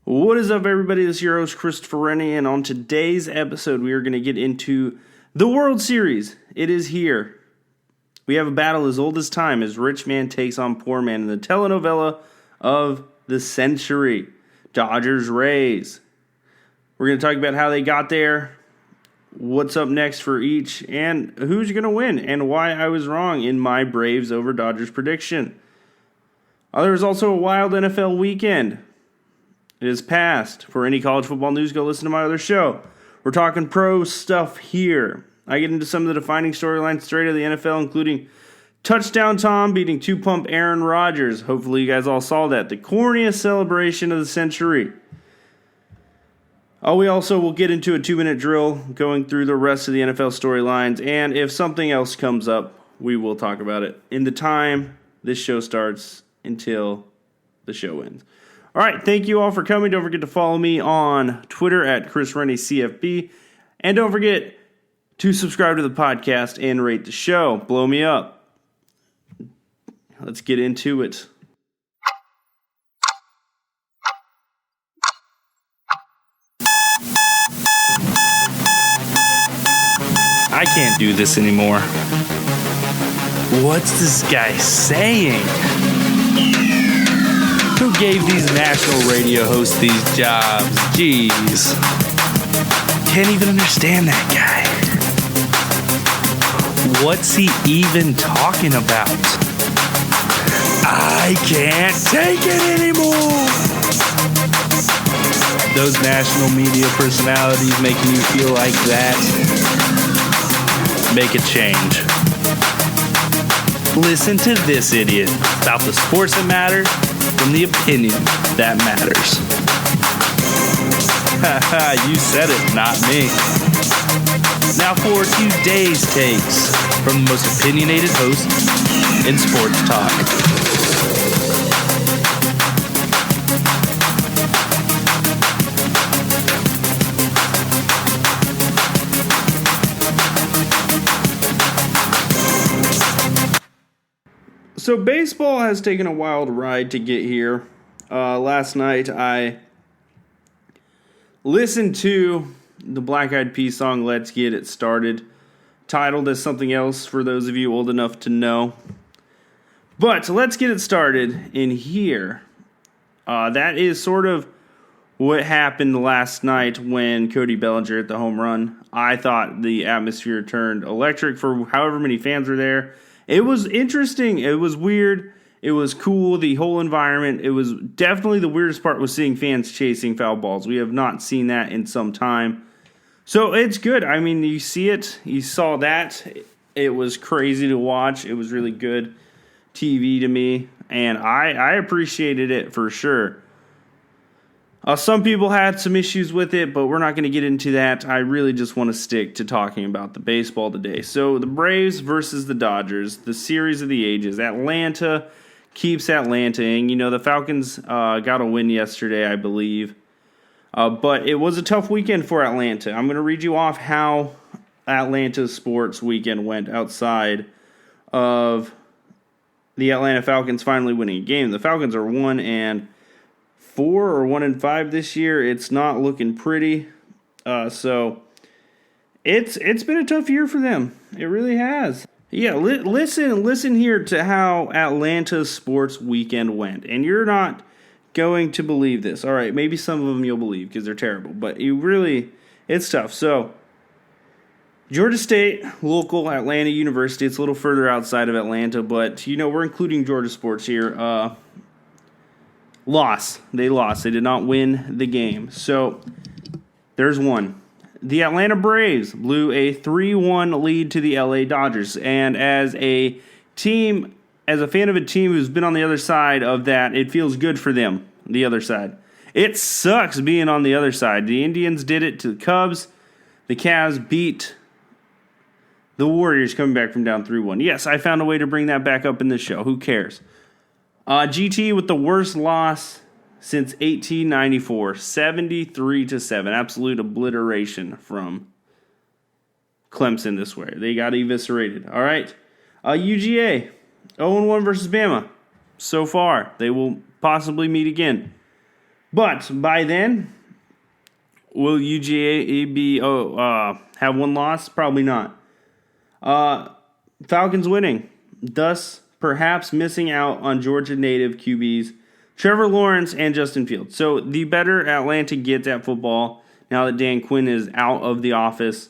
What is up, everybody? This is your host, Christopher Rennie, and on today's episode, we are going to get into the World Series. It is here. We have a battle as old as time as rich man takes on poor man in the telenovela of the century. Dodgers-Rays. We're going to talk about how they got there, what's up next for each, and who's going to win, and why I was wrong in my Braves over Dodgers prediction. There was also a wild NFL weekend. It is past. For any college football news, go listen to my other show. We're talking pro stuff here. I get into some of the defining storylines straight out of the NFL, including Touchdown Tom beating two-pump Aaron Rodgers. Hopefully you guys all saw that. The corniest celebration of the century. We also will get into a 2-minute drill going through the rest of the NFL storylines, and if something else comes up, we will talk about it in the time this show starts until the show ends. All right, thank you all for coming. Don't forget to follow me on Twitter at ChrisRennieCFB. And don't forget to subscribe to the podcast and rate the show. Blow me up. Let's get into it. I can't do this anymore. What's this guy saying? Who gave these national radio hosts these jobs? Jeez. Can't even understand that guy. What's he even talking about? I can't take it anymore. Those national media personalities making you feel like that. Make a change. Listen to this idiot about the sports that matter from the opinion that matters. Haha, you said it, not me. Now for today's takes from the most opinionated host in sports talk. So baseball has taken a wild ride to get here. Last night I listened to the Black Eyed Peas song Let's Get It Started, titled as something else for those of you old enough to know. But let's get it started in here. That is sort of what happened last night when Cody Bellinger hit the home run. I thought the atmosphere turned electric for however many fans were there. It was interesting. It was weird. It was cool. The whole environment. It was definitely the weirdest part was seeing fans chasing foul balls. We have not seen that in some time. So it's good. I mean, you see it. You saw that. It was crazy to watch. It was really good TV to me. And I appreciated it for sure. Some people had some issues with it, but we're not going to get into that. I really just want to stick to talking about the baseball today. So the Braves versus the Dodgers, the series of the ages. Atlanta keeps Atlantaing. You know, the Falcons got a win yesterday, I believe. But it was a tough weekend for Atlanta. I'm going to read you off how Atlanta's sports weekend went outside of the Atlanta Falcons finally winning a game. The Falcons are 1-4 or 1-5 this year. It's not looking pretty. So it's been a tough year for them. It really has. Yeah, listen here to how Atlanta's sports weekend went. And you're not going to believe this. All right, maybe some of them you'll believe because they're terrible. But it's tough. So Georgia State, local, Atlanta University. It's a little further outside of Atlanta. But, you know, we're including Georgia sports here. They lost. They did not win the game. So there's one. The Atlanta Braves blew a 3-1 lead to the LA Dodgers. And as a fan of a team who's been on the other side of that, it feels good for them, the other side. It sucks being on the other side. The Indians did it to the Cubs. The Cavs beat the Warriors coming back from down 3-1. Yes, I found a way to bring that back up in this show. Who cares? GT with the worst loss since 1894, 73-7. Absolute obliteration from Clemson this way. They got eviscerated. All right. UGA, 0-1 versus Bama. So far, they will possibly meet again. But by then, will UGA be have one loss? Probably not. Falcons winning, thus perhaps missing out on Georgia native QBs Trevor Lawrence and Justin Fields. So the better Atlanta gets at football, now that Dan Quinn is out of the office,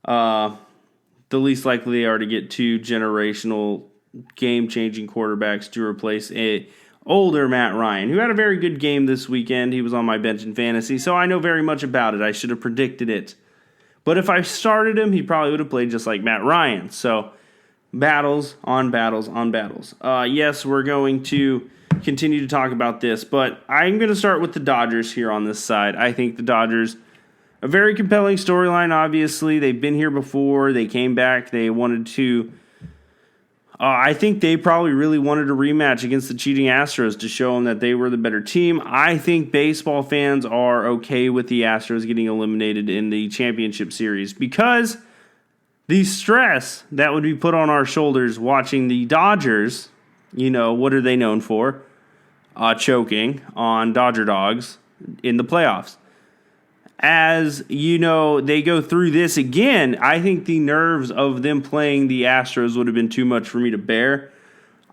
the least likely they are to get two generational game-changing quarterbacks to replace a older Matt Ryan, who had a very good game this weekend. He was on my bench in fantasy, so I know very much about it. I should have predicted it. But if I started him, he probably would have played just like Matt Ryan. So battles on battles on battles. Yes, we're going to continue to talk about this, but I'm going to start with the Dodgers here on this side. I think the Dodgers, a very compelling storyline, obviously. They've been here before. They came back. They wanted to... I think they probably really wanted a rematch against the cheating Astros to show them that they were the better team. I think baseball fans are okay with the Astros getting eliminated in the championship series because the stress that would be put on our shoulders watching the Dodgers, what are they known for? Choking on Dodger dogs in the playoffs. As they go through this again, I think the nerves of them playing the Astros would have been too much for me to bear.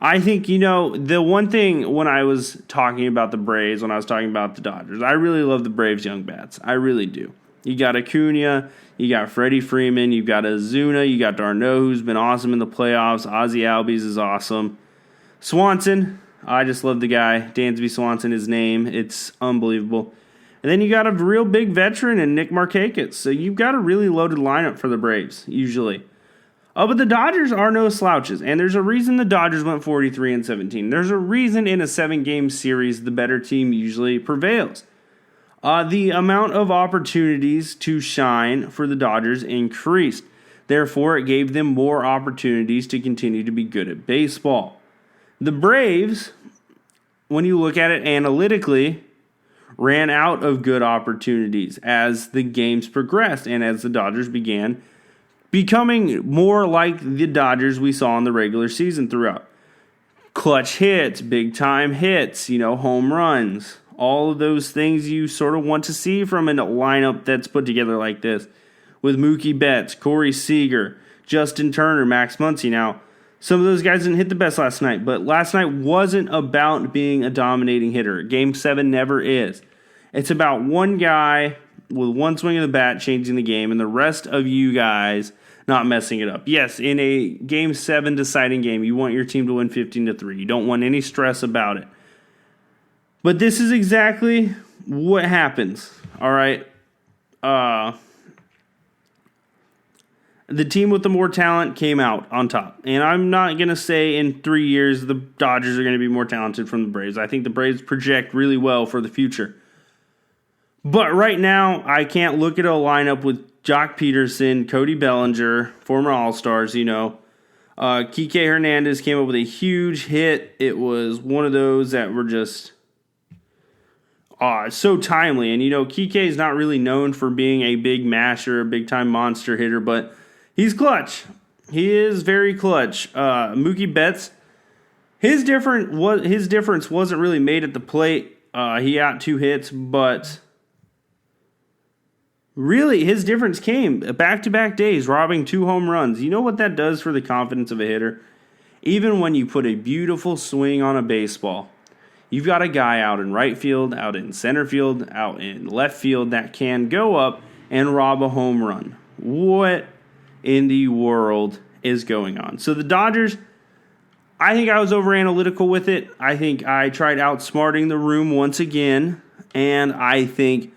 I think, the one thing when I was talking about the Braves, when I was talking about the Dodgers, I really love the Braves' young bats. I really do. You got Acuna, you got Freddie Freeman, you got Ozuna, you got d'Arnaud, who's been awesome in the playoffs. Ozzie Albies is awesome. Swanson, I just love the guy. Dansby Swanson, his name. It's unbelievable. And then you got a real big veteran in Nick Markakis. So you've got a really loaded lineup for the Braves, usually. But the Dodgers are no slouches. And there's a reason the Dodgers went 43-17. There's a reason in a 7-game series the better team usually prevails. The amount of opportunities to shine for the Dodgers increased. Therefore, it gave them more opportunities to continue to be good at baseball. The Braves, when you look at it analytically, ran out of good opportunities as the games progressed and as the Dodgers began becoming more like the Dodgers we saw in the regular season throughout. Clutch hits, big-time hits, home runs, all of those things you sort of want to see from a lineup that's put together like this. With Mookie Betts, Corey Seager, Justin Turner, Max Muncy. Now, some of those guys didn't hit the best last night, but last night wasn't about being a dominating hitter. Game 7 never is. It's about one guy with one swing of the bat changing the game and the rest of you guys not messing it up. Yes, in a Game 7 deciding game, you want your team to win 15-3. You don't want any stress about it. But this is exactly what happens, all right? The team with the more talent came out on top. And I'm not going to say in 3 years the Dodgers are going to be more talented from the Braves. I think the Braves project really well for the future. But right now, I can't look at a lineup with Jock Peterson, Cody Bellinger, former All-Stars, Kike Hernandez came up with a huge hit. It was one of those that were just so timely. And, Kike is not really known for being a big masher, a big-time monster hitter, but he's clutch. He is very clutch. Mookie Betts, his difference wasn't really made at the plate. He got 2 hits, but really his difference came back-to-back days, robbing 2 home runs. You know what that does for the confidence of a hitter? Even when you put a beautiful swing on a baseball, you've got a guy out in right field, out in center field, out in left field that can go up and rob a home run. What in the world is going on? So the Dodgers, I think I was over-analytical with it. I think I tried outsmarting the room once again, and I think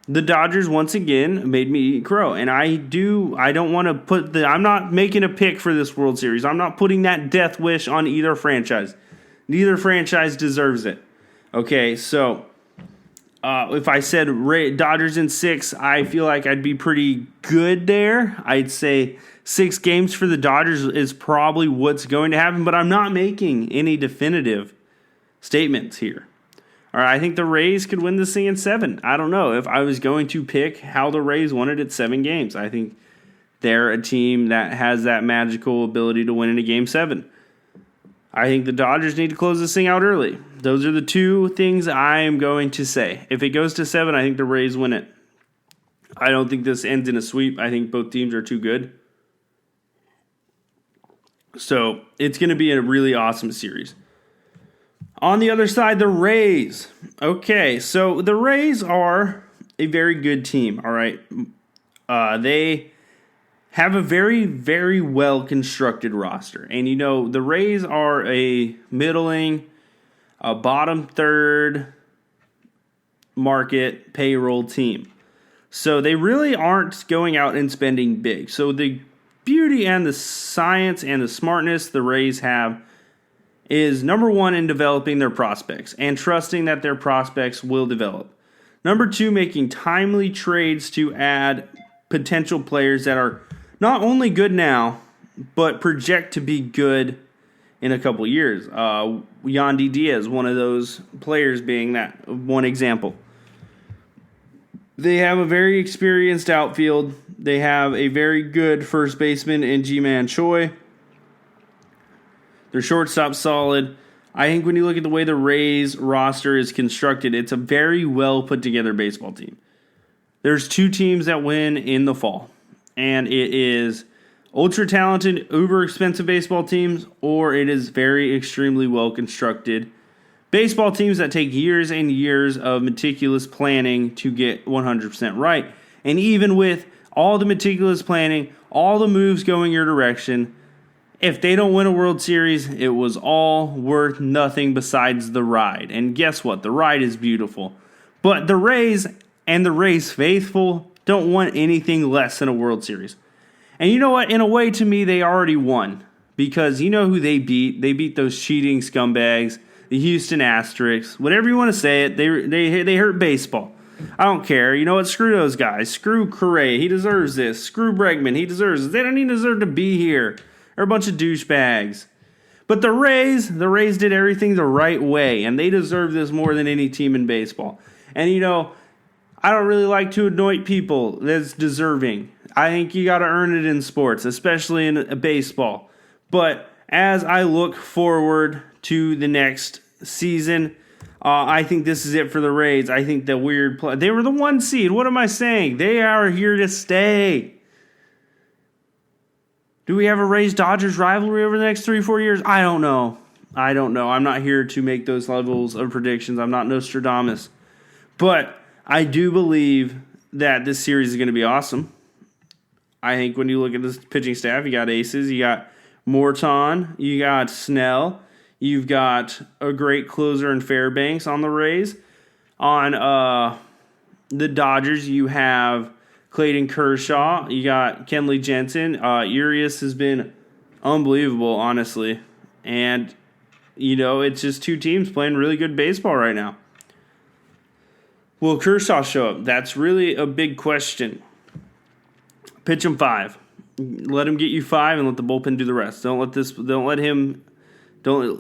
the Dodgers once again made me eat crow. And I don't want to I'm not making a pick for this World Series. I'm not putting that death wish on either franchise. Neither franchise deserves it. Okay, so if I said Dodgers in 6, I feel like I'd be pretty good there. I'd say 6 games for the Dodgers is probably what's going to happen, but I'm not making any definitive statements here. All right, I think the Rays could win this thing in 7. I don't know if I was going to pick how the Rays won it at 7 games. I think they're a team that has that magical ability to win in a Game 7. I think the Dodgers need to close this thing out early. Those are the two things I am going to say. If it goes to 7, I think the Rays win it. I don't think this ends in a sweep. I think both teams are too good. So it's going to be a really awesome series. On the other side, the Rays. Okay, so the Rays are a very good team, all right? They have a very, very well-constructed roster. And, the Rays are a middling, a bottom third market payroll team. So they really aren't going out and spending big. So the beauty and the science and the smartness the Rays have is, number one, in developing their prospects and trusting that their prospects will develop. Number two, making timely trades to add potential players that are not only good now, but project to be good in a couple years. Yandy Diaz, one of those players, being that one example. They have a very experienced outfield. They have a very good first baseman in Ji-Man Choi. Their shortstop's solid. I think when you look at the way the Rays roster is constructed, it's a very well put together baseball team. There's two teams that win in the fall, and it is ultra talented, uber expensive baseball teams, or it is very extremely well constructed baseball teams that take years and years of meticulous planning to get 100% right. And even with all the meticulous planning, all the moves going your direction, if they don't win a World Series, it was all worth nothing besides the ride. And guess what? The ride is beautiful. But the Rays and the Rays faithful don't want anything less than a World Series. And you know what? In a way, to me, they already won. Because you know who they beat? They beat those cheating scumbags, the Houston Asterisks, whatever you want to say it. They hurt baseball. I don't care. You know what? Screw those guys. Screw Correa. He deserves this. Screw Bregman. He deserves this. They don't even deserve to be here. They're a bunch of douchebags. But the Rays did everything the right way, and they deserve this more than any team in baseball. And, I don't really like to anoint people that's deserving. I think you got to earn it in sports, especially in baseball. But as I look forward to the next season, I think this is it for the Rays. I think the weird play. They were the 1 seed. What am I saying? They are here to stay. Do we have a Rays-Dodgers rivalry over the next 3-4 years? I don't know. I'm not here to make those levels of predictions. I'm not Nostradamus. But I do believe that this series is going to be awesome. I think when you look at this pitching staff, you got aces, you got Morton, you got Snell, you've got a great closer in Fairbanks on the Rays. On the Dodgers, you have Clayton Kershaw, you got Kenley Jensen. Urias has been unbelievable, honestly. And, it's just two teams playing really good baseball right now. Will Kershaw show up? That's really a big question. Pitch him 5. Let him get you 5 and let the bullpen do the rest. Don't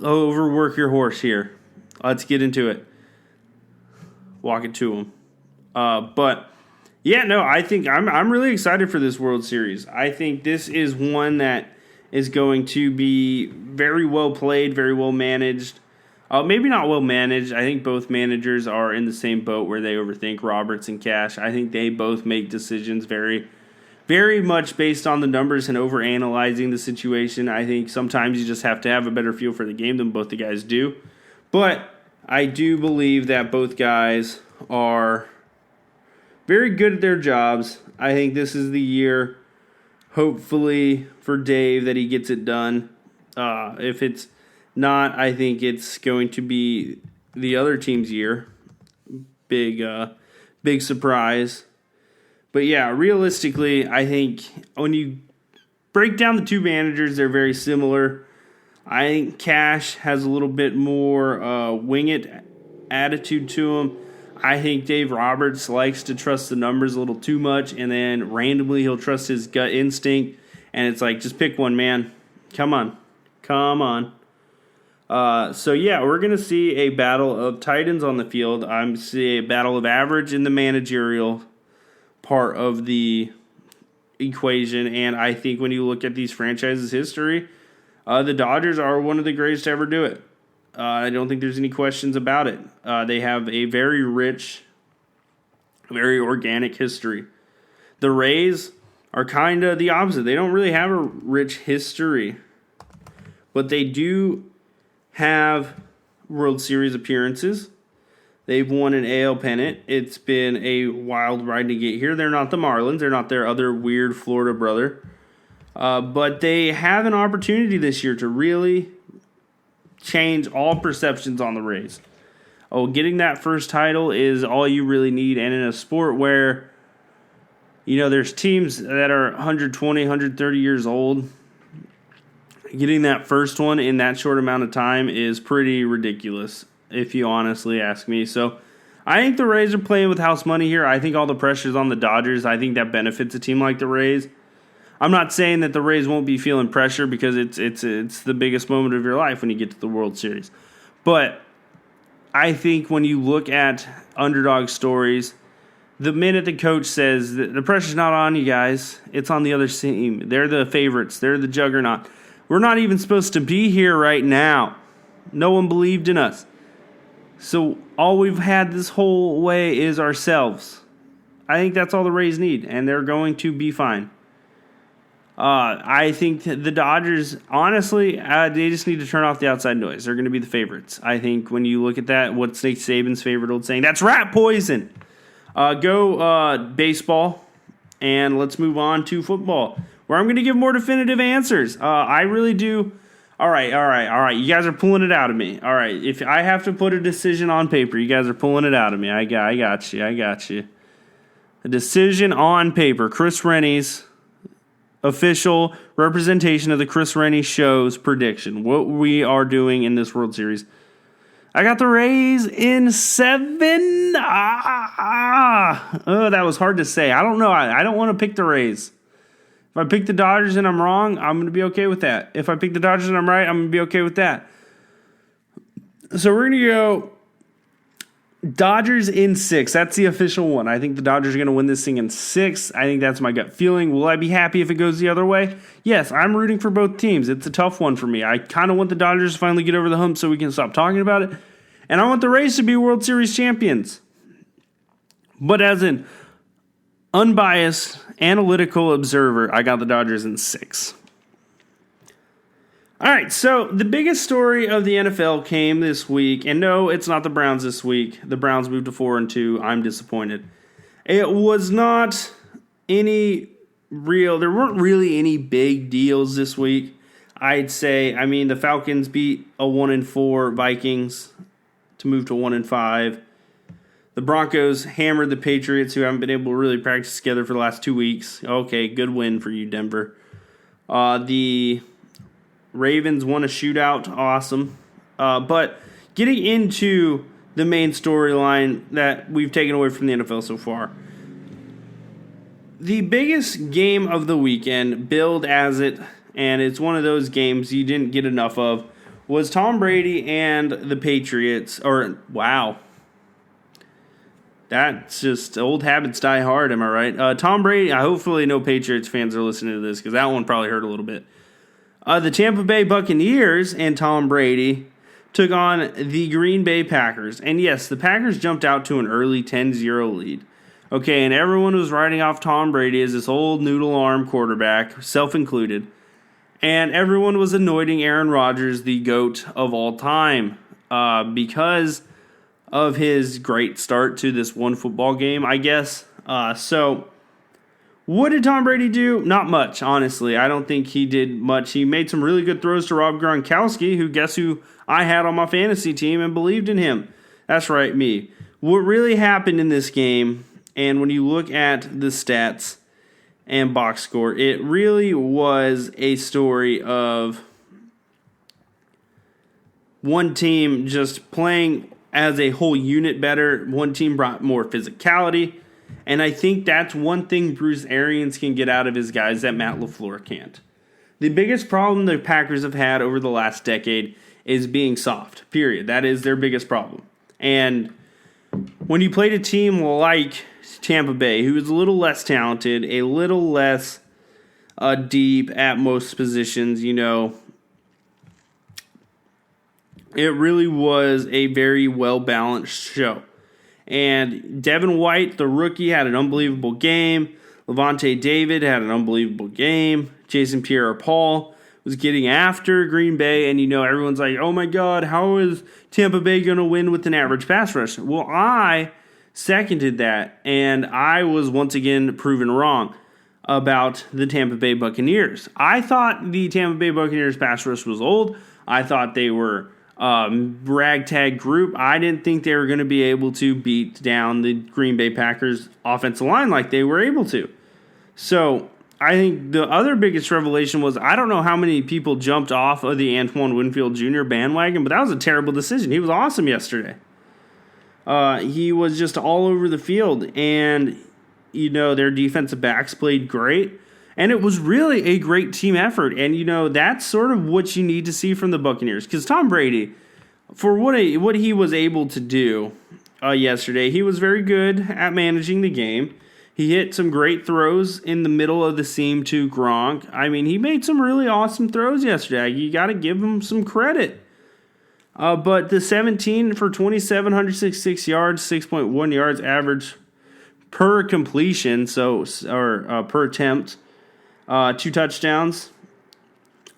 overwork your horse here. Let's get into it. Walk it to him. I think I'm really excited for this World Series. I think this is one that is going to be very well played, very well managed. Maybe not well managed. I think both managers are in the same boat where they overthink. Roberts and Cash. I think they both make decisions very, very much based on the numbers and overanalyzing the situation. I think sometimes you just have to have a better feel for the game than both the guys do. But I do believe that both guys are very good at their jobs. I think this is the year, hopefully, for Dave that he gets it done. If it's not, I think it's going to be the other team's year. Big surprise. But yeah, realistically, I think when you break down the two managers, they're very similar. I think Cash has a little bit more wing it attitude to him. I think Dave Roberts likes to trust the numbers a little too much, and then randomly he'll trust his gut instinct. And it's like, just pick one, man. Come on. We're going to see a battle of titans on the field. I'm seeing a battle of average in the managerial part of the equation. And I think when you look at these franchises' history, The Dodgers are one of the greatest to ever do it. I don't think there's any questions about it. They have a very rich, very organic history. The Rays are kind of the opposite. They don't really have a rich history, but they do have World Series appearances. They've won an AL pennant. It's been a wild ride to get here. They're not the Marlins. They're not their other weird Florida brother. But they have an opportunity this year to really change all perceptions on the Rays. Getting that first title is all you really need. And in a sport where, there's teams that are 120, 130 years old, getting that first one in that short amount of time is pretty ridiculous, if you honestly ask me. So I think the Rays are playing with house money here. I think all the pressure's on the Dodgers. I think that benefits a team like the Rays. I'm not saying that the Rays won't be feeling pressure because it's the biggest moment of your life when you get to the World Series. But I think when you look at underdog stories, the minute the coach says that the pressure's not on you guys, it's on the other team. They're the favorites. They're the juggernaut. We're not even supposed to be here right now. No one believed in us. So all we've had this whole way is ourselves. I think that's all the Rays need, and they're going to be fine. I think the Dodgers, honestly, they just need to turn off the outside noise. They're going to be the favorites. I think when you look at that, what's Nick Saban's favorite old saying? That's rat poison. Go baseball, and let's move on to football, where I'm going to give more definitive answers. I really do. All right. You guys are pulling it out of me. All right, if I have to put a decision on paper, you guys are pulling it out of me. I got you. A decision on paper. Chris Rennie's official representation of the Chris Rennie Show's prediction. What we are doing in this World Series. I got the Rays in 7. That was hard to say. I don't know. I don't want to pick the Rays. If I pick the Dodgers and I'm wrong, I'm going to be okay with that. If I pick the Dodgers and I'm right, I'm going to be okay with that. So we're going to go Dodgers in 6. That's the official one. I think the Dodgers are going to win this thing in 6. I think that's my gut feeling. Will I be happy if it goes the other way? Yes, I'm rooting for both teams. It's a tough one for me. I kind of want the Dodgers to finally get over the hump so we can stop talking about it. And I want the Rays to be World Series champions. But as an unbiased, analytical observer, I got the Dodgers in 6. All right, so the biggest story of the NFL came this week, and no, it's not the Browns this week. The Browns moved to 4-2. I'm disappointed. It was not any there weren't really any big deals this week, I'd say. I mean, the Falcons beat a 1-4 Vikings to move to 1-5. The Broncos hammered the Patriots, who haven't been able to really practice together for the last 2 weeks. Okay, good win for you, Denver. The Ravens won a shootout. Awesome. But getting into the main storyline that we've taken away from the NFL so far. The biggest game of the weekend, billed as it, and it's one of those games you didn't get enough of, was Tom Brady and the Patriots. Wow. That's just old habits die hard, am I right? Tom Brady, hopefully no Patriots fans are listening to this because that one probably hurt a little bit. The Tampa Bay Buccaneers and Tom Brady took on the Green Bay Packers. And yes, the Packers jumped out to an early 10-0 lead. Okay, and everyone was writing off Tom Brady as this old noodle arm quarterback, self-included. And everyone was anointing Aaron Rodgers the GOAT of all time because of his great start to this one football game, I guess. So what did Tom Brady do? Not much, honestly. I don't think he did much. He made some really good throws to Rob Gronkowski, who I had on my fantasy team and believed in him. That's right, me. What really happened in this game, and when you look at the stats and box score, it really was a story of one team just playing as a whole unit better. One team brought more physicality. And I think that's one thing Bruce Arians can get out of his guys that Matt LaFleur can't. The biggest problem the Packers have had over the last decade is being soft, period. That is their biggest problem. And when you played a team like Tampa Bay, who is a little less talented, a little less deep at most positions, It really was a very well-balanced show. And Devin White, the rookie, had an unbelievable game. Levante David had an unbelievable game. Jason Pierre-Paul was getting after Green Bay. And, everyone's like, oh, my God, how is Tampa Bay going to win with an average pass rush? Well, I seconded that, and I was once again proven wrong about the Tampa Bay Buccaneers. I thought the Tampa Bay Buccaneers pass rush was old. I thought they were ragtag group. I didn't think they were going to be able to beat down the Green Bay Packers offensive line like they were able to. So I think the other biggest revelation was I don't know how many people jumped off of the Antoine Winfield Jr. bandwagon, but that was a terrible decision. He was awesome yesterday. He was just all over the field, and their defensive backs played great. And it was really a great team effort. And, that's sort of what you need to see from the Buccaneers. Because Tom Brady, for what he was able to do yesterday, he was very good at managing the game. He hit some great throws in the middle of the seam to Gronk. I mean, he made some really awesome throws yesterday. You got to give him some credit. But the 17 for 27, 166 yards, 6.1 yards average per completion, or per attempt. 2 touchdowns.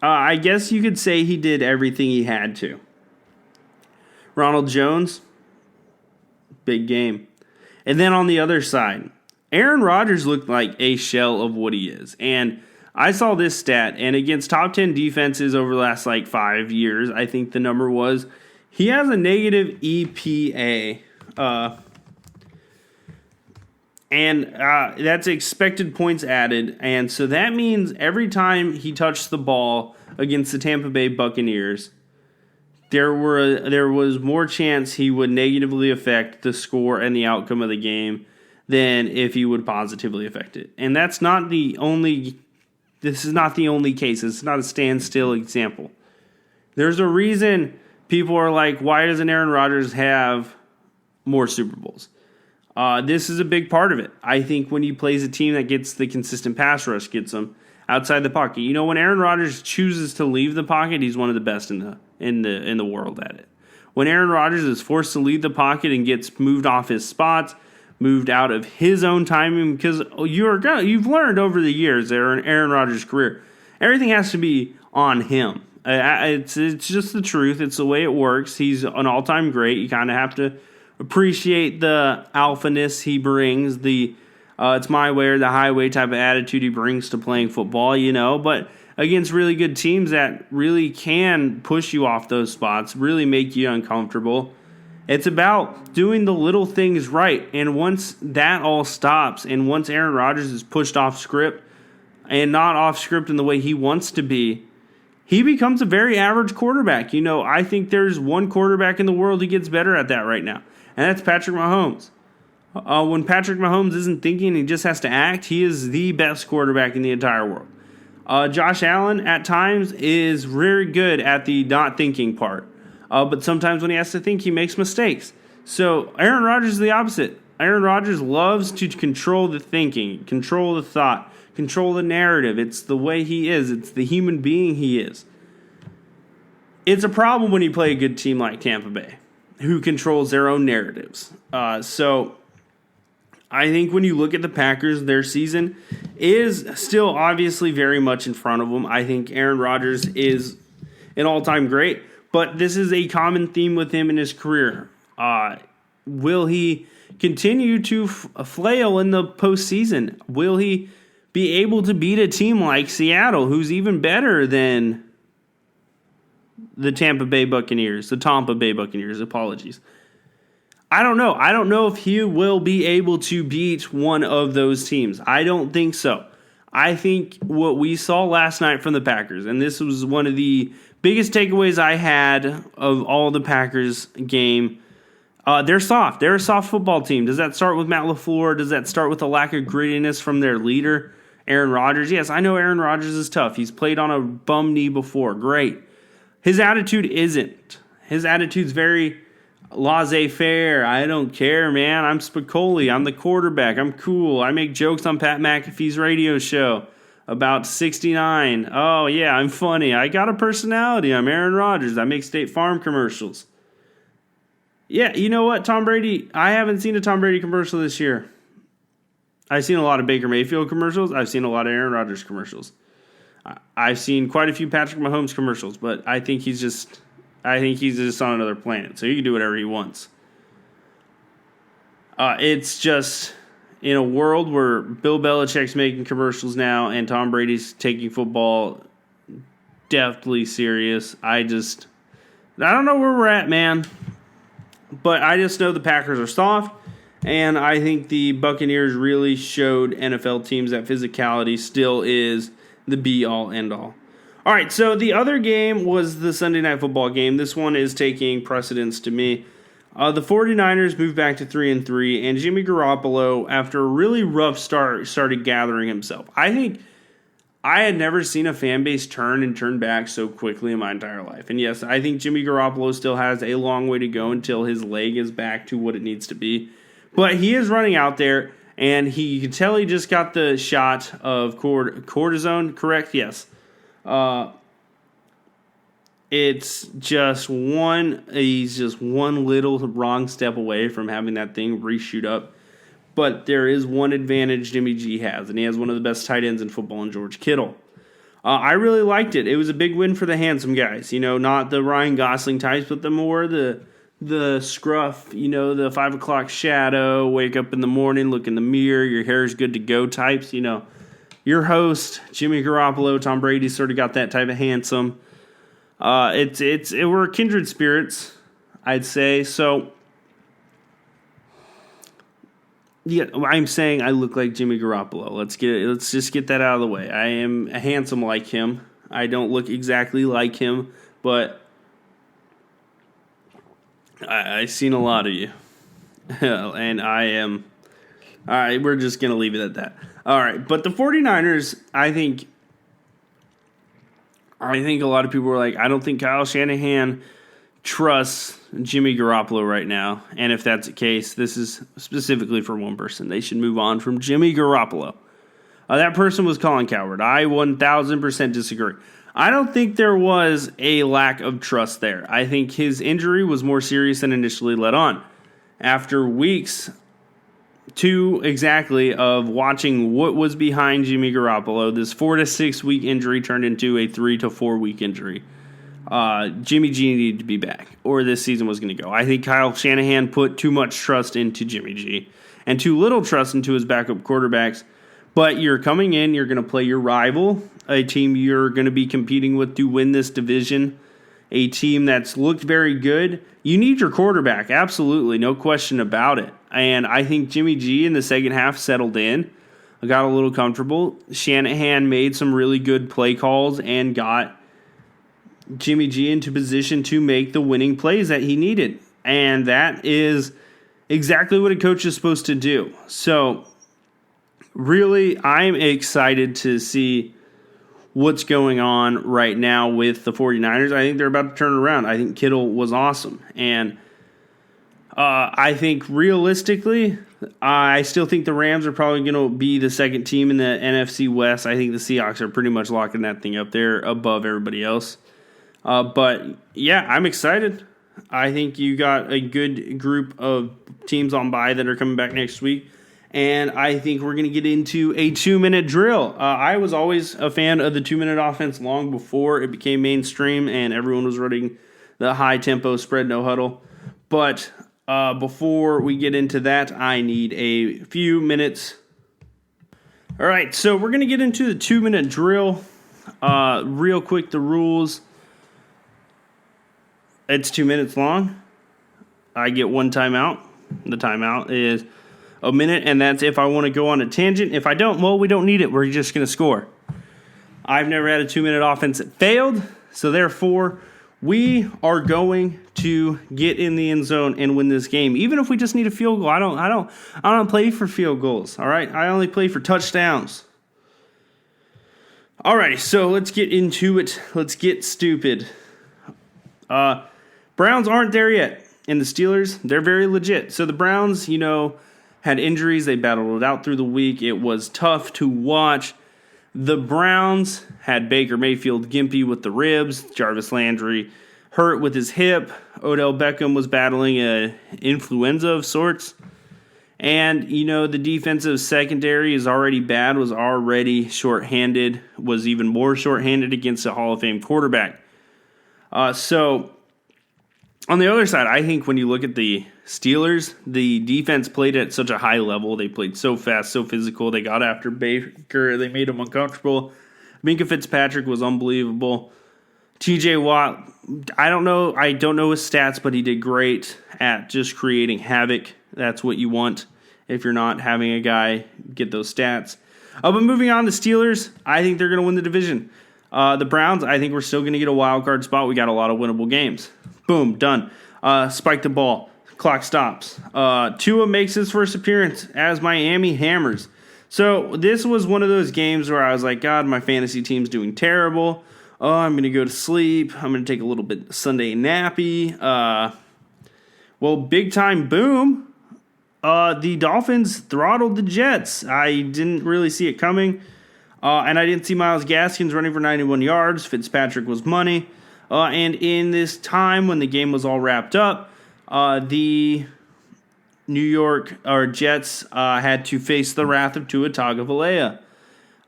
I guess you could say he did everything he had to. Ronald Jones, big game. And then on the other side, Aaron Rodgers looked like a shell of what he is. And I saw this stat, and against top 10 defenses over the last 5 years, I think the number was, he has a negative EPA. And that's expected points added. And so that means every time he touched the ball against the Tampa Bay Buccaneers, there was more chance he would negatively affect the score and the outcome of the game than if he would positively affect it. And this is not the only case. It's not a standstill example. There's a reason people are like, why doesn't Aaron Rodgers have more Super Bowls? This is a big part of it. I think when he plays a team that gets the consistent pass rush, gets them outside the pocket. When Aaron Rodgers chooses to leave the pocket, he's one of the best in the world at it. When Aaron Rodgers is forced to leave the pocket and gets moved off his spots, moved out of his own timing, because you've learned over the years, Aaron Rodgers' career, everything has to be on him. It's just the truth. It's the way it works. He's an all-time great. You kind of have to appreciate the alphaness he brings, the it's my way or the highway type of attitude he brings to playing football, but against really good teams that really can push you off those spots, really make you uncomfortable. It's about doing the little things right, and once that all stops, and once Aaron Rodgers is pushed off script, and not off script in the way he wants to be, he becomes a very average quarterback. I think there's one quarterback in the world who gets better at that right now, and that's Patrick Mahomes. When Patrick Mahomes isn't thinking, he just has to act, he is the best quarterback in the entire world. Josh Allen, at times, is very good at the not thinking part. But sometimes when he has to think, he makes mistakes. So Aaron Rodgers is the opposite. Aaron Rodgers loves to control the thinking, control the thought, control the narrative. It's the way he is. It's the human being he is. It's a problem when you play a good team like Tampa Bay, who controls their own narratives. So I think when you look at the Packers, their season is still obviously very much in front of them. I think Aaron Rodgers is an all-time great, but this is a common theme with him in his career. Will he continue to flail in the postseason? Will he be able to beat a team like Seattle, who's even better than the Tampa Bay Buccaneers, apologies. I don't know. I don't know if he will be able to beat one of those teams. I don't think so. I think what we saw last night from the Packers, and this was one of the biggest takeaways I had of all the Packers game, they're soft. They're a soft football team. Does that start with Matt LaFleur? Does that start with a lack of grittiness from their leader, Aaron Rodgers? Yes, I know Aaron Rodgers is tough. He's played on a bum knee before. Great. His attitude isn't. His attitude's very laissez-faire. I don't care, man. I'm Spicoli. I'm the quarterback. I'm cool. I make jokes on Pat McAfee's radio show. About 69. Oh, yeah, I'm funny. I got a personality. I'm Aaron Rodgers. I make State Farm commercials. Yeah, you know what, Tom Brady? I haven't seen a Tom Brady commercial this year. I've seen a lot of Baker Mayfield commercials. I've seen a lot of Aaron Rodgers commercials. I've seen quite a few Patrick Mahomes commercials, but I think he's just on another planet. So he can do whatever he wants. It's just in a world where Bill Belichick's making commercials now and Tom Brady's taking football deftly serious. I don't know where we're at, man. But I just know the Packers are soft, and I think the Buccaneers really showed NFL teams that physicality still is the be-all, end-all. All right, so the other game was the Sunday Night Football game. This one is taking precedence to me. The 49ers moved back to 3-3, and Jimmy Garoppolo, after a really rough start, started gathering himself. I think I had never seen a fan base turn back so quickly in my entire life. And yes, I think Jimmy Garoppolo still has a long way to go until his leg is back to what it needs to be. But he is running out there, and you can tell he just got the shot of cortisone, correct? Yes. He's just one little wrong step away from having that thing reshoot up. But there is one advantage Jimmy G has, and he has one of the best tight ends in football in George Kittle. I really liked it. It was a big win for the handsome guys. Not the Ryan Gosling types, but the scruff, the 5 o'clock shadow, wake up in the morning, look in the mirror, your hair is good to go types. Your host, Jimmy Garoppolo, Tom Brady, sort of got that type of handsome. We're kindred spirits, I'd say. So, yeah, I'm saying I look like Jimmy Garoppolo. Let's just get that out of the way. I am handsome like him. I don't look exactly like him, but I've seen a lot of you. And I am... All right, we're just going to leave it at that. All right, but the 49ers, I think a lot of people were like, I don't think Kyle Shanahan trusts Jimmy Garoppolo right now. And if that's the case, this is specifically for one person. They should move on from Jimmy Garoppolo. That person was Colin Cowherd. I 1,000% disagree. I don't think there was a lack of trust there. I think his injury was more serious than initially let on. After weeks, 2 exactly, of watching what was behind Jimmy Garoppolo, this 4 to 6 week injury turned into a 3 to 4 week injury. Jimmy G needed to be back, or this season was going to go. I think Kyle Shanahan put too much trust into Jimmy G and too little trust into his backup quarterbacks. But you're coming in, you're going to play your rival, a team you're going to be competing with to win this division, a team that's looked very good. You need your quarterback, absolutely, no question about it. And I think Jimmy G in the second half settled in, got a little comfortable. Shanahan made some really good play calls and got Jimmy G into position to make the winning plays that he needed. And that is exactly what a coach is supposed to do. So, really, I'm excited to see what's going on right now with the 49ers. I think they're about to turn around. I think Kittle was awesome. And I think realistically, I still think the Rams are probably going to be the second team in the NFC West. I think the Seahawks are pretty much locking that thing up there above everybody else. But, yeah, I'm excited. I think you got a good group of teams on bye that are coming back next week. And I think we're going to get into a 2-minute drill. I was always a fan of the 2-minute offense long before it became mainstream and everyone was running the high-tempo spread no huddle. But before we get into that, I need a few minutes. All right, so we're going to get into the 2-minute drill. Real quick, the rules. It's 2 minutes long. I get one timeout. The timeout is a minute, and that's if I want to go on a tangent. If I don't, well, we don't need it. We're just going to score. I've never had a 2-minute offense that failed, so therefore, we are going to get in the end zone and win this game, even if we just need a field goal. I don't play for field goals. All right, I only play for touchdowns. All right, so let's get into it. Let's get stupid. Browns aren't there yet, and the Steelers, they're very legit. So the Browns, had injuries. They battled it out through the week. It was tough to watch. The Browns had Baker Mayfield gimpy with the ribs, Jarvis Landry hurt with his hip, Odell Beckham was battling an influenza of sorts. And, the defensive secondary is already bad, was already shorthanded, was even more shorthanded against a Hall of Fame quarterback. So, on the other side, I think when you look at the Steelers, the defense played at such a high level. They played so fast, so physical. They got after Baker. They made him uncomfortable. Minkah Fitzpatrick was unbelievable. TJ Watt, I don't know his stats, but he did great at just creating havoc. That's what you want if you're not having a guy get those stats. But moving on to Steelers, I think they're going to win the division. The Browns, I think we're still going to get a wild card spot. We got a lot of winnable games. Boom, done. Spike the ball. Clock stops. Tua makes his first appearance as Miami hammers. So this was one of those games where I was like, God, my fantasy team's doing terrible. Oh, I'm going to go to sleep. I'm going to take a little bit Sunday nappy. Well, big time boom. The Dolphins throttled the Jets. I didn't really see it coming. And I didn't see Myles Gaskins running for 91 yards. Fitzpatrick was money. And in this time when the game was all wrapped up, the New York Jets had to face the wrath of Tua Tagovailoa.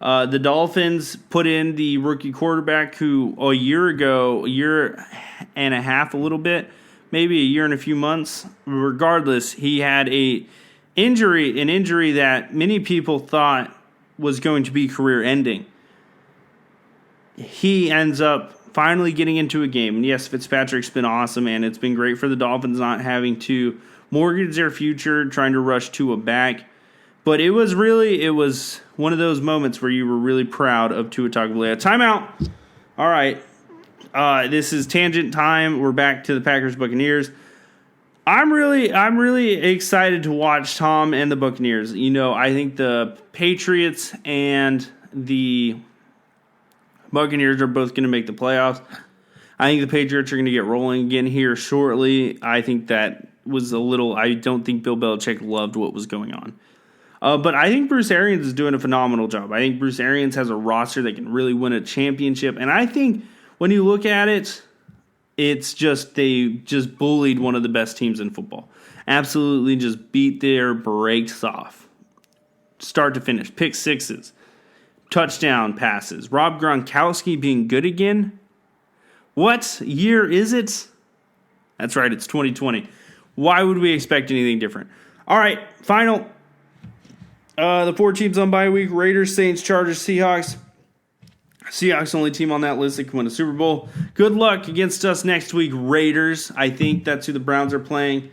The Dolphins put in the rookie quarterback who a year and a half, a little bit, maybe a year and a few months. Regardless, he had an injury that many people thought was going to be career-ending. He ends up finally getting into a game. And yes, Fitzpatrick's been awesome, and it's been great for the Dolphins not having to mortgage their future, trying to rush Tua back. But it was one of those moments where you were really proud of Tua Tagovailoa. Timeout. All right. This is tangent time. We're back to the Packers-Buccaneers. I'm really excited to watch Tom and the Buccaneers. I think the Patriots and the Buccaneers are both going to make the playoffs. I think the Patriots are going to get rolling again here shortly. I think that was I don't think Bill Belichick loved what was going on. But I think Bruce Arians is doing a phenomenal job. I think Bruce Arians has a roster that can really win a championship. And I think when you look at it, it's just they just bullied one of the best teams in football. Absolutely just beat their brakes off. Start to finish. Pick sixes. Touchdown passes. Rob Gronkowski being good again. What year is it? That's right, it's 2020. Why would we expect anything different? All right, final. The 4 teams on bye week: Raiders, Saints, Chargers, Seahawks. Seahawks only team on that list that can win a Super Bowl. Good luck against us next week, Raiders. I think that's who the Browns are playing.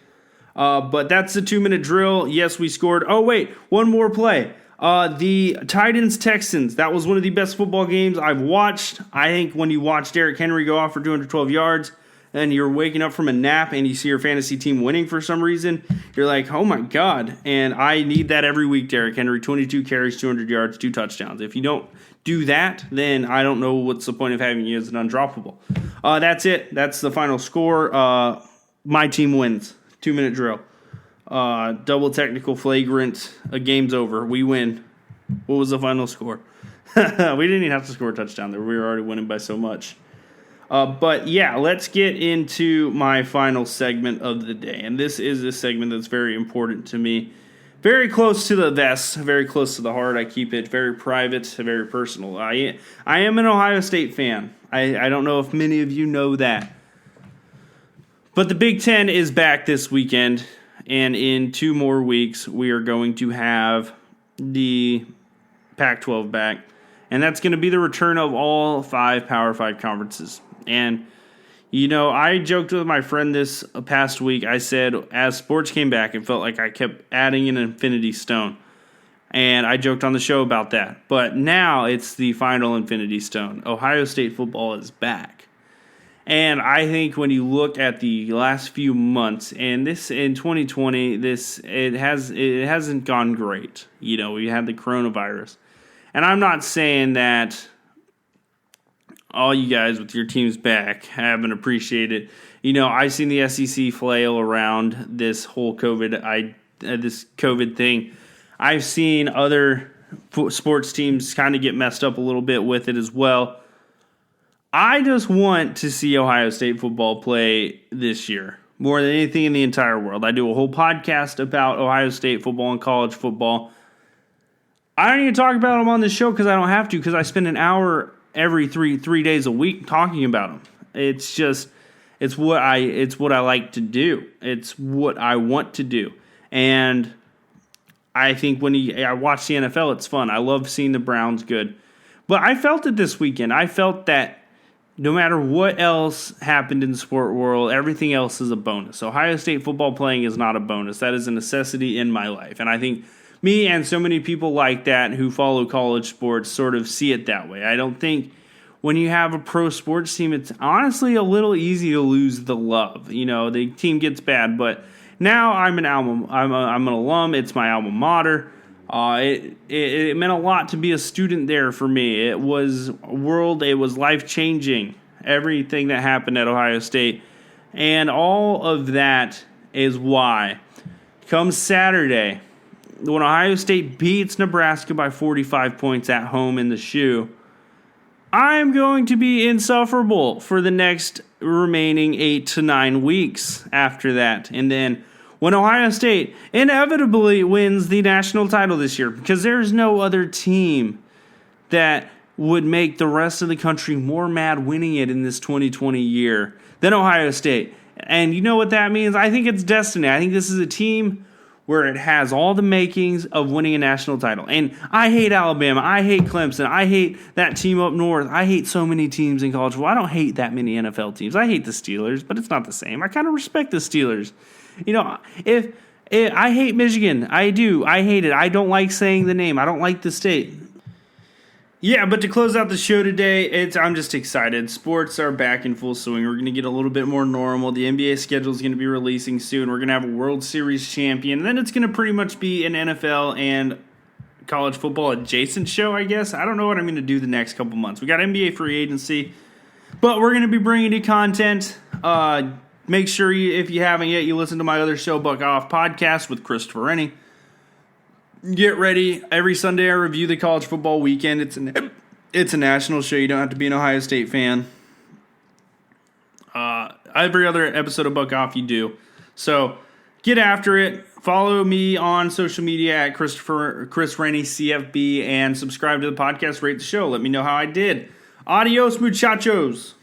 But that's the 2-minute drill. Yes, we scored. Oh, wait, one more play. The Titans-Texans, that was one of the best football games I've watched. I think when you watch Derrick Henry go off for 212 yards and you're waking up from a nap and you see your fantasy team winning for some reason, you're like, oh my God. And I need that every week, Derrick Henry. 22 carries, 200 yards, 2 touchdowns. If you don't do that, then I don't know what's the point of having you as an undroppable. That's it. That's the final score. My team wins. 2-minute drill. Double technical flagrant. Game's over. We win. What was the final score? We didn't even have to score a touchdown there. We were already winning by so much. But yeah, let's get into my final segment of the day. And this is a segment that's very important to me. Very close to the vest, very close to the heart. I keep it very private, very personal. I am an Ohio State fan. I don't know if many of you know that. But the Big Ten is back this weekend. And in 2 more weeks, we are going to have the Pac-12 back. And that's going to be the return of all 5 Power 5 conferences. And, I joked with my friend this past week. I said, as sports came back, it felt like I kept adding an infinity stone. And I joked on the show about that. But now it's the final infinity stone. Ohio State football is back. And I think when you look at the last few months, and this in 2020, it hasn't gone great. We had the coronavirus. And I'm not saying that all you guys with your teams back haven't appreciated. I've seen the SEC flail around this whole COVID thing. I've seen other sports teams kind of get messed up a little bit with it as well. I just want to see Ohio State football play this year more than anything in the entire world. I do a whole podcast about Ohio State football and college football. I don't even talk about them on this show because I don't have to, because I spend an hour every three days a week talking about them. It's what I like to do. It's what I want to do. And I think when I watch the NFL, it's fun. I love seeing the Browns good. But I felt it this weekend. I felt that no matter what else happened in the sport world, everything else is a bonus. Ohio State football playing is not a bonus. That is a necessity in my life. And I think me and so many people like that who follow college sports sort of see it that way. I don't think when you have a pro sports team, it's honestly a little easy to lose the love. You know, the team gets bad, but now I'm an alum. It's my alma mater. It meant a lot to be a student there for me. It was life-changing, everything that happened at Ohio State. And all of that is why, come Saturday, when Ohio State beats Nebraska by 45 points at home in the shoe, I'm going to be insufferable for the next remaining 8 to 9 weeks after that. And then when Ohio State inevitably wins the national title this year, because there's no other team that would make the rest of the country more mad winning it in this 2020 year than Ohio State. And you know what that means? I think it's destiny. I think this is a team where it has all the makings of winning a national title. And I hate Alabama. I hate Clemson. I hate that team up north. I hate so many teams in college football. I don't hate that many NFL teams. I hate the Steelers, but it's not the same. I kind of respect the Steelers. You know, if I hate Michigan, I do. I hate it. I don't like saying the name. I don't like the state. Yeah, but to close out the show today, I'm just excited. Sports are back in full swing. We're going to get a little bit more normal. The NBA schedule is going to be releasing soon. We're going to have a World Series champion. And then it's going to pretty much be an NFL and college football adjacent show, I guess. I don't know what I'm going to do the next couple months. We got NBA free agency, but we're going to be bringing you content. Make sure, if you haven't yet, you listen to my other show, Buck Off Podcast with Christopher Rennie. Get ready. Every Sunday I review the college football weekend. It's a national show. You don't have to be an Ohio State fan. Every other episode of Buck Off you do. So get after it. Follow me on social media at Chris Rennie CFB and subscribe to the podcast. Rate the show. Let me know how I did. Adios, muchachos.